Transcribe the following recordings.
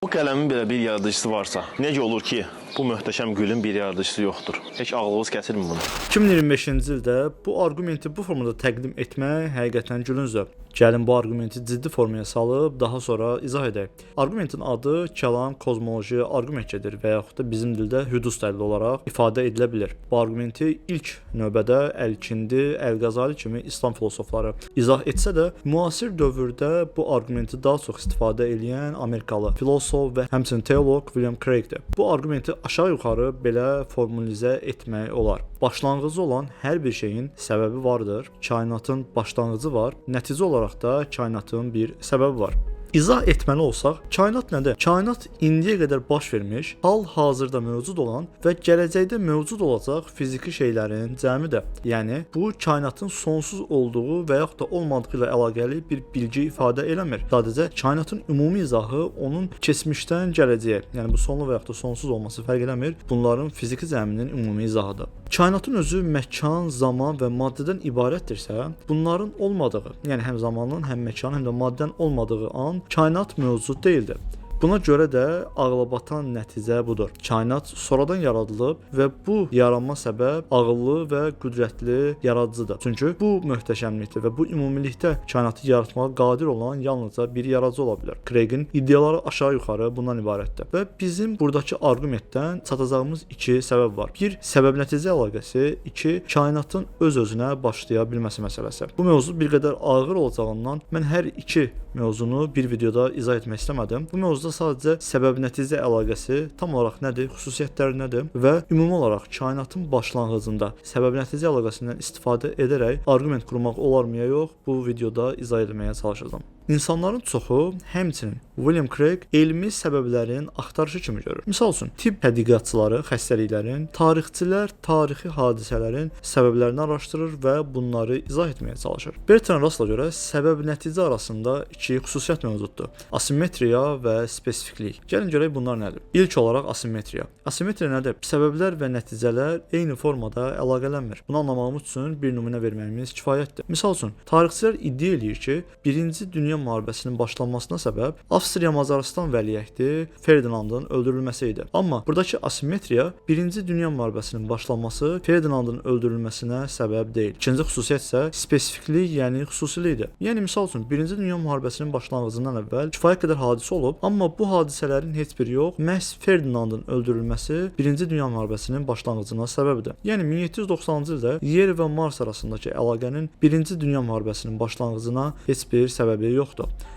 qələmin belə bir yaradıcısı varsa, necə olur ki, bu möhtəşəm gülün bir yaradıcısı yoxdur? Heç ağlınız kəsirmi bunu? 2025-ci ildə bu arqumenti bu formada təqdim etmək həqiqətən gülüncdür. Gəlin bu arqumenti ciddi formaya salıb daha sonra izah edək. Arqumentin adı kəlam, kozmoloji arqumentidir və yaxud da bizim dildə hüdus dəlili olaraq ifadə edilə bilir. Bu arqumenti ilk növbədə Əl-Kindi, Əl-Qazali kimi İslam filosofları izah etsə də, müasir dövrdə bu arqumenti daha çox istifadə edən Amerikalı filosof və həmçinin teoloq William Craigdir. Bu arqumenti aşağı-yuxarı belə formalizə etmək olar. Başlanğıcı olan hər bir şeyin səbəbi vardır. Kainatın başlanğıcı var. Nəticə olaraq da kainatın bir səbəbi var. İzah etməli olsaq, kainat nədir? Kainat indiyə qədər baş vermiş, hal-hazırda mövcud olan və gələcəkdə mövcud olacaq fiziki şeylərin cəmidir. Yəni, bu kainatın sonsuz olduğu və yaxud da olmadığı ilə əlaqəli bir bilgi ifadə eləmir. Sadəcə kainatın ümumi izahı onun keçmişdən gələcəyə, yəni bu sonlu və yaxud da sonsuz olması fərq eləmir. Bunların fiziki cəminin ümumi izahıdır. Kainatın özü məkan, zaman və maddədən ibarətdirsə, bunların olmadığı, yəni həm zamanın, həm məkanın, həm də maddədən olmadığı an kainat mövcud deyildir. Buna görə də ağlabatan nəticə budur. Kainat sonradan yaradılıb və bu yaranma səbəb ağıllı və qüdrətli yaradıcıdır. Çünki bu möhtəşəmlikdə və bu ümumilikdə kainatı yaratmağa qadir olan yalnızca bir yaradıcı ola bilər. Craigin iddiaları aşağı-yuxarı bundan ibarətdir. Və bizim buradakı arqumentdən çatacağımız iki səbəb var. Bir, səbəb-nəticə əlaqəsi, iki, kainatın öz-özünə başlaya bilməsi məsələsi. Bu mövzu bir qədər ağır olacağından mən hər iki mövzunu bir videoda izah etmək istəmədim. Bu mövzuda sadəcə səbəb-nəticə əlaqəsi tam olaraq nədir, xüsusiyyətləri nədir və ümumi olaraq kainatın başlanğıcında səbəb-nəticə əlaqəsindən istifadə edərək arqument qurmaq olarmı ya yox, bu videoda izah etməyə çalışacağam. İnsanların çoxu, həmçinin William Craig elmi səbəblərin axtarışı kimi görür. Misal üçün, tibb tədqiqatçıları xəstəliklərin, tarixçilər tarixi hadisələrin səbəblərini araşdırır və bunları izah etməyə çalışır. Bertrand Russella görə səbəb-nəticə arasında iki xüsusiyyət mövcuddur: asimetriya və spesifiklik. Gəlin görək bunlar nədir? İlk olaraq asimetriya. Asimetriya nədir? Səbəblər və nəticələr eyni formada əlaqələnmir. Bunu anlamağımız üçün bir nümunə verməyimiz kifayətdir. Misal üçün, tarixçilər iddia edir ki, 1-ci Dünya müharibəsinin başlanmasına səbəb Avstriya-Macaristan vəliəhdi Ferdinandın öldürülməsi idi. Amma buradakı asimetriya 1-ci Dünya müharibəsinin başlanması Ferdinandın öldürülməsinə səbəb deyil. İkinci xüsusiyyət isə spesifiklik, yəni xüsusilikdir. Yəni misal üçün 1-ci Dünya müharibəsinin başlanğıcından əvvəl kifayət qədər hadisə olub, amma bu hadisələrin heç biri yox, məhz Ferdinandın öldürülməsi 1-ci Dünya müharibəsinin başlanğıcına səbəbdir. Yəni 1790-cı ildə Yer və Mars arasındakı əlaqənin 1-ci Dünya müharibəsinin başlanğıcına heç bir səbəbi yoxdur.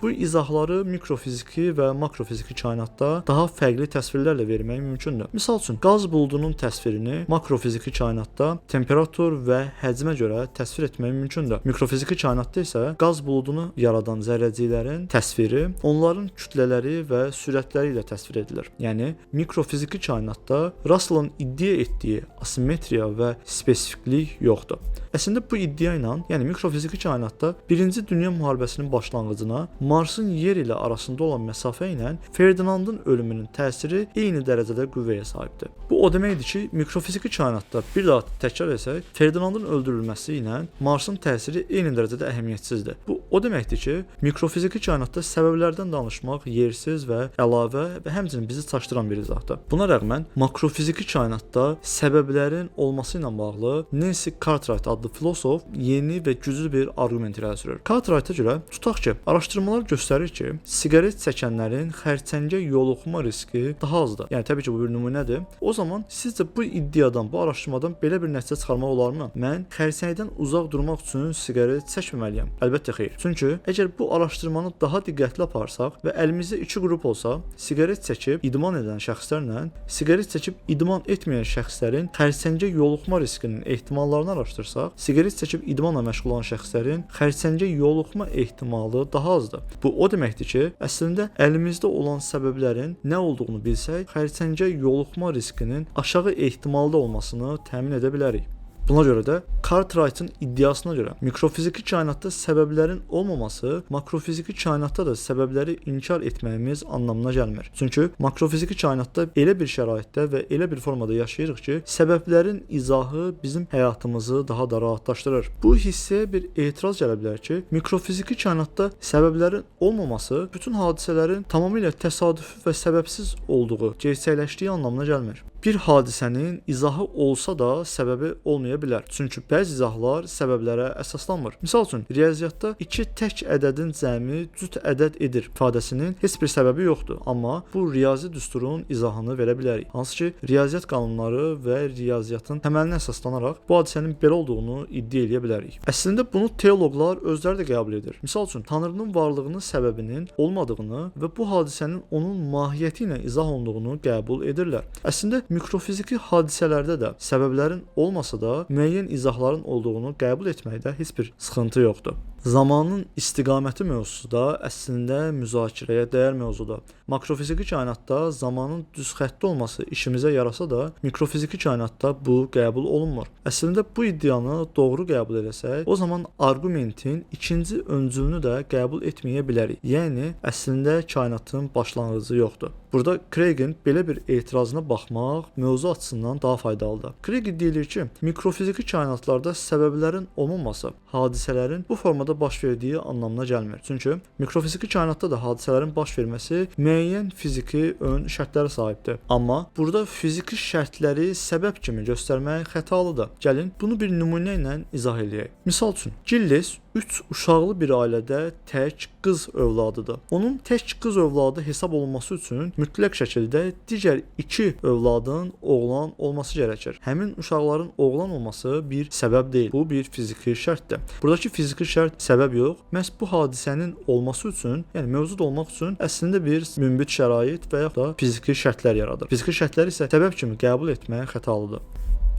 Bu izahları mikrofiziki və makrofiziki kainatda daha fərqli təsvirlərlə vermək mümkündür. Misal üçün, qaz buludunun təsvirini makrofiziki kainatda temperatur və həcmə görə təsvir etmək mümkündür. Mikrofiziki kainatda isə qaz buludunu yaradan zərrəciklərin təsviri onların kütlələri və sürətləri ilə təsvir edilir. Yəni, mikrofiziki kainatda Russell'ın iddia etdiyi asimetriya və spesifiklik yoxdur. Əslində bu iddia ilə, yəni mikrofiziki kainatda 1-ci Dünya müharibəsinin başlanğıcına Marsın Yer ilə arasında olan məsafə ilə Ferdinandın ölümünün təsiri eyni dərəcədə qüvvəyə sahibdir. Bu o deməkdir ki, mikrofiziki kainatda bir daha təkrar etsək, Ferdinandın öldürülməsi ilə Marsın təsiri eyni dərəcədə əhəmiyyətsizdir. Bu o deməkdir ki, mikrofiziki kainatda səbəblərdən danışmaq yersiz və əlavə və həmçinin bizi çaşdıran bir izahdır. Buna rəğmən makrofiziki kainatda səbəblərin olması ilə bağlı Nancy Cartwright adlı filosof yeni və güclü bir arqument irəli sürür. Cartwright-a görə tutaq ki, araşdırmalar göstərir ki, siqaret çəkənlərin xərçəngə yoluxma riski daha azdır. Yəni təbii ki, bu bir nümunədir. O zaman sizcə bu iddiadan, bu araşdırmadan belə bir nəticə çıxarmaq olarmı? Mən xərçəngdən uzaq durmaq üçün siqaret çəkməməliyəm. Əlbəttə xeyr. Çünki əgər bu araşdırmanı daha diqqətli aparsaq və əlimizdə iki qrup olsa, siqaret çəkib idman edən şəxslərlə siqaret çəkib idman etməyən şəxslərin xərçəngə yoluxma riskinin ehtimallarını araşdırsaq, siqaret çəkib idmanla məşğul olan şəxslərin xərçəngə yoluxma ehtimalı daha azdır. Bu o deməkdir ki, əslində əlimizdə olan səbəblərin nə olduğunu bilsək, xərçəngə yoluxma riskinin aşağı ehtimalda olmasını təmin edə bilərik. Buna görə də Cartwright'ın iddiasına görə mikrofiziki kainatda səbəblərin olmaması makrofiziki kainatda da səbəbləri inkar etməyimiz anlamına gəlmir. Çünki makrofiziki kainatda elə bir şəraitdə və elə bir formada yaşayırıq ki, səbəblərin izahı bizim həyatımızı daha da rahatlaşdırır. Bu hissəyə bir etiraz gələ bilər ki, mikrofiziki kainatda səbəblərin olmaması bütün hadisələrin tamamilə təsadüfi və səbəbsiz olduğu, gerçəkləşdiyi anlamına gəlmir. Bir hadisənin izahı olsa da səbəbi olmaya bilər. Çünki bəzi izahlar səbəblərə əsaslanmır. Misal üçün, riyaziyyatda 2 tək ədədin cəmi cüt ədəd edir ifadəsinin heç bir səbəbi yoxdur. Amma bu riyazi düsturun izahını verə bilərik. Hansı ki, riyaziyyat qanunları və riyaziyyatın təməlinə əsaslanaraq bu hadisənin belə olduğunu iddia edə bilərik. Əslində bunu teoloqlar özləri də qəbul edir. Misal üçün, Tanrının varlığının səbəbinin olmadığını və bu hadisənin onun mahiyyəti ilə izah olunduğunu qəbul edirlər. Əslində mikrofiziki hadisələrdə də səbəblərin olmasa da müəyyən izahların olduğunu qəbul etməkdə heç bir sıxıntı yoxdur. Zamanın istiqaməti mövzusu da əslində müzakirəyə dəyər mövzudur. Makrofiziki kainatda zamanın düz xəttli olması işimizə yarasa da, mikrofiziki kainatda bu qəbul olunmur. Əslində bu iddianı doğru qəbul etsək, o zaman arqumentin ikinci öncülünü də qəbul etməyə bilərik. Yəni, əslində kainatın başlanğıcı yoxdur. Burada Craigin belə bir etirazına baxmaq mövzu açısından daha faydalıdır. Craig iddia ki, mikrofiziki kainatlarda səbəblərin olmaması hadisələrin bu formada baş verdiyi anlamına gəlmir. Çünki mikrofiziki kainatda da hadisələrin baş verməsi müəyyən fiziki ön şərtlərə sahibdir. Amma burada fiziki şərtləri səbəb kimi göstərmək xətalıdır. Gəlin bunu bir nümunə ilə izah edək. Misal üçün, Gilles 3 uşaqlı bir ailədə tək qız övladıdır. Onun tək qız övladı hesab olunması üçün mütləq şəkildə digər 2 övladın oğlan olması gərəkir. Həmin uşaqların oğlan olması bir səbəb deyil. Bu bir fiziki şərtdir. Buradakı fiziki şərt səbəb yox, məhz bu hadisənin olması üçün, yəni mövcud olmaq üçün əslində bir münbit şərait və ya da fiziki şərtlər yaradır. Fiziki şərtləri isə səbəb kimi qəbul etmək xətalıdır.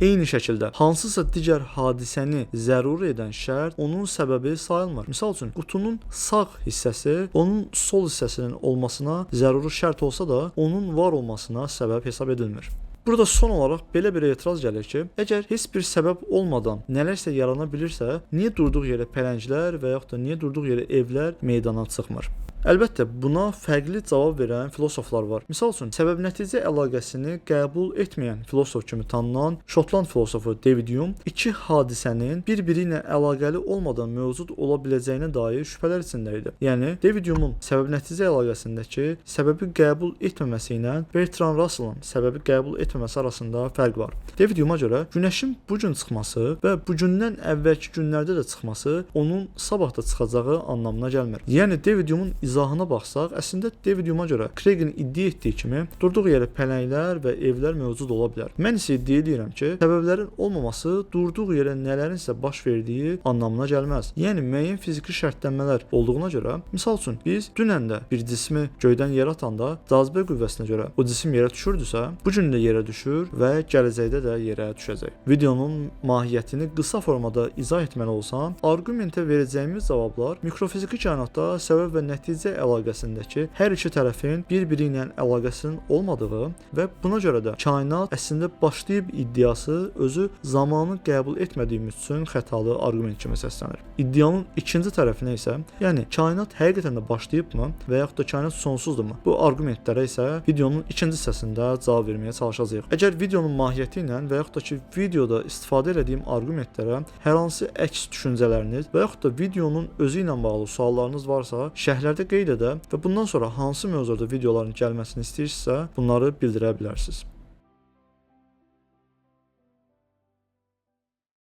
Eyni şəkildə, hansısa digər hadisəni zəruri edən şərt onun səbəbi sayılmır. Misal üçün, qutunun sağ hissəsi onun sol hissəsinin olmasına zəruri şərt olsa da, onun var olmasına səbəb hesab edilmir. Burada son olaraq belə bir etiraz gəlir ki, əgər heç bir səbəb olmadan nələrsə yarana bilirsə, niyə durduğu yerə pələnglər və yaxud da niyə durduğu yerə evlər meydana çıxmır? Əlbəttə, buna fərqli cavab verən filosoflar var. Misal üçün, səbəb-nəticə əlaqəsini qəbul etməyən filosof kimi tanınan Şotland filosofu David Hume 2 hadisənin bir-biri ilə əlaqəli olmadan mövcud ola biləcəyinə dair şübhələr içində idi. Yəni, David Hume'un səbəb-nəticə əlaqəsindəki səbəbi qəbul etməməsi ilə Bertrand Russell'ın səbəbi qəbul etməməsi arasında fərq var. David Hume'a görə günəşin bu gün çıxması və bu gündən əvvəlki günlərdə də çıxması onun sabah da çıxacağı anlamına gəlmir. Yəni, David Hume'un izahına baxsaq, əslində David Hume'a görə Craigin iddia etdiyi kimi durduğu yerə pələnglər və evlər mövcud ola bilər. Mən isə iddia edirəm ki, səbəblərin olmaması durduğu yerə nələrinsə baş verdiyi anlamına gəlməz. Yəni müəyyən fiziki şərtlənmələr olduğuna görə, misal üçün biz dünən də bir cismi göydən yerə atanda cazibə qüvvəsinə görə o cisim yerə düşürdüsə, bu gün də yerə düşür və gələcəkdə də yerə düşəcək. Videonun mahiyyətini qısa formada izah etməli olsam, arqumentə verəcəyimiz cavablar mikrofiziki kainatda səbəb və nəticə əlaqəsindəki hər iki tərəfin bir-biri ilə əlaqəsinin olmadığı və buna görə də kainat əslində başlayıb iddiası özü zamanı qəbul etmədiyimiz üçün xətalı arqument kimi səslənir. İddianın ikinci tərəfinə isə, yəni kainat həqiqətən də başlayıbmı və yaxud da kainat sonsuzdurmu? Bu arqumentlərə isə videonun ikinci hissəsində cavab verməyə çalışacağıq. Əgər videonun mahiyyəti ilə və yaxud da ki videoda istifadə etdiyim arqumentlərə hər hansı əks düşüncələriniz və yaxud da videonun özü ilə bağlı suallarınız varsa, şərhlərdə qeyd edə və bundan sonra hansı mövzuda videoların gəlməsini istəyirsinizsə, bunları bildirə bilərsiniz.